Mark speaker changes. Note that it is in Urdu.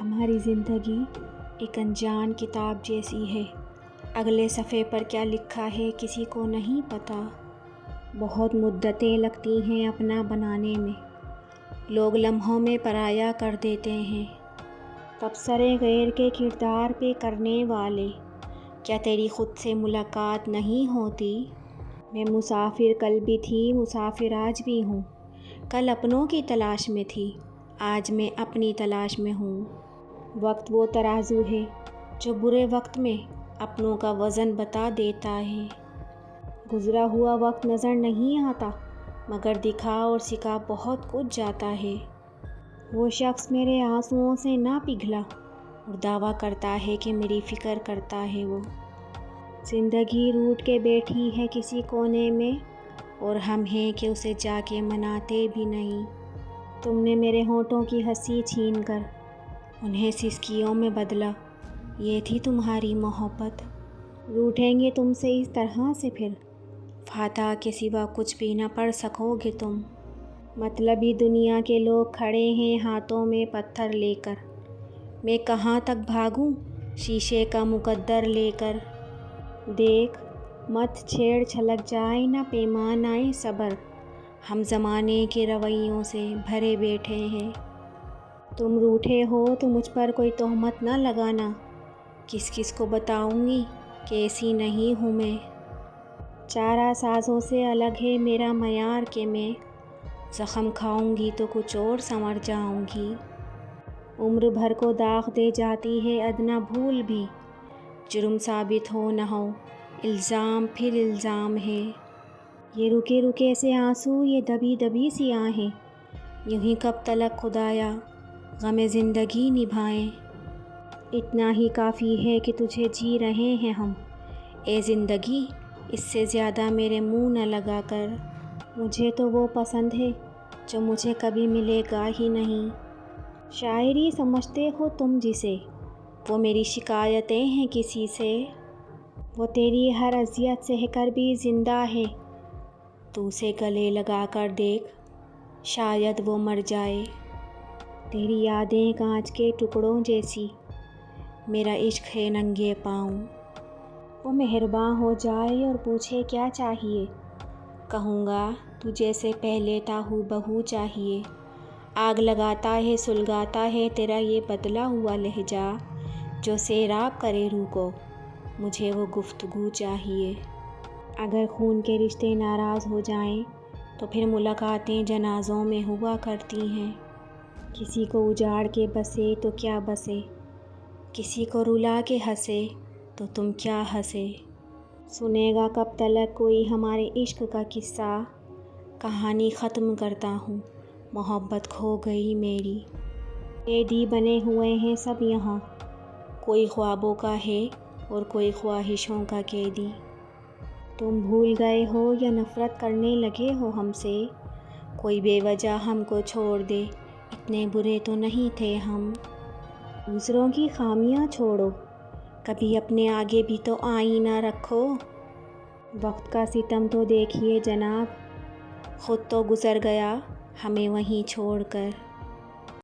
Speaker 1: ہماری زندگی ایک انجان کتاب جیسی ہے۔ اگلے صفحے پر کیا لکھا ہے کسی کو نہیں پتہ۔ بہت مدتیں لگتی ہیں اپنا بنانے میں، لوگ لمحوں میں پرایا کر دیتے ہیں۔ تبصرے غیر کے کردار پہ کرنے والے، کیا تیری خود سے ملاقات نہیں ہوتی؟ میں مسافر کل بھی تھی، مسافر آج بھی ہوں۔ کل اپنوں کی تلاش میں تھی، آج میں اپنی تلاش میں ہوں۔ وقت وہ ترازو ہے جو برے وقت میں اپنوں کا وزن بتا دیتا ہے۔ گزرا ہوا وقت نظر نہیں آتا، مگر دکھا اور سکھا بہت کچھ جاتا ہے۔ وہ شخص میرے آنسوؤں سے نہ پگھلا اور دعویٰ کرتا ہے کہ میری فکر کرتا ہے وہ۔ زندگی روٹھ کے بیٹھی ہے کسی کونے میں، اور ہم ہیں کہ اسے جا کے مناتے بھی نہیں۔ تم نے میرے ہونٹوں کی ہنسی چھین کر انہیں سسکیوں میں بدلا، یہ تھی تمہاری محبت۔ روٹھیں گے تم سے اس طرح سے پھر، فاتح کے سوا کچھ بھی نہ پڑھ سکو گے تم۔ مطلبی دنیا کے لوگ کھڑے ہیں ہاتھوں میں پتھر لے کر، میں کہاں تک بھاگوں شیشے کا مقدر لے کر۔ دیکھ مت چھیڑ چھلک جائے نہ پیمان آئے صبر، ہم زمانے کے رویوں سے بھرے بیٹھے ہیں۔ تم روٹھے ہو تو مجھ پر کوئی تہمت نہ لگانا، کس کس کو بتاؤں گی کہ ایسی نہیں ہوں میں۔ چارہ سازوں سے الگ ہے میرا معیار کہ میں زخم کھاؤں گی تو کچھ اور سنور جاؤں گی۔ عمر بھر کو داغ دے جاتی ہے ادنا بھول بھی، جرم ثابت ہو نہ ہو الزام پھر الزام ہے۔ یہ رکے رکے سے آنسو، یہ دبی دبی سی آہیں، یوں ہی کب تلک خدایا غم زندگی نبھائیں۔ اتنا ہی کافی ہے کہ تجھے جی رہے ہیں ہم، اے زندگی اس سے زیادہ میرے منہ نہ لگا کر۔ مجھے تو وہ پسند ہے جو مجھے کبھی ملے گا ہی نہیں۔ شاعری سمجھتے ہو تم جسے، وہ میری شکایتیں ہیں کسی سے۔ وہ تیری ہر اذیت سہ کر بھی زندہ ہے، تو اسے گلے لگا کر دیکھ شاید وہ مر جائے۔ تیری یادیں کانچ کے ٹکڑوں جیسی، میرا عشق ہے ننگے پاؤں۔ وہ مہرباں ہو جائے اور پوچھے کیا چاہیے، کہوں گا تجھے سے پہلے تھا ہو بہو چاہیے۔ آگ لگاتا ہے سلگاتا ہے تیرا یہ بدلا ہوا لہجہ، جو سیراب کرے روح کو مجھے وہ گفتگو چاہیے۔ اگر خون کے رشتے ناراض ہو جائیں تو پھر ملاقاتیں جنازوں میں ہوا کرتی ہیں۔ کسی کو اجاڑ کے بسے تو کیا بسے، کسی کو رلا کے ہنسے تو تم کیا ہنسے۔ سنے گا کب تلک کوئی ہمارے عشق کا قصہ، کہانی ختم کرتا ہوں محبت کھو گئی میری۔ قیدی بنے ہوئے ہیں سب یہاں، کوئی خوابوں کا ہے اور کوئی خواہشوں کا قیدی۔ تم بھول گئے ہو یا نفرت کرنے لگے ہو ہم سے، کوئی بے وجہ ہم کو چھوڑ دے اتنے برے تو نہیں تھے ہم۔ دوسروں کی خامیاں چھوڑو، کبھی اپنے آگے بھی تو آئینہ رکھو۔ وقت کا ستم تو دیکھیے جناب، خود تو گزر گیا ہمیں وہیں چھوڑ کر۔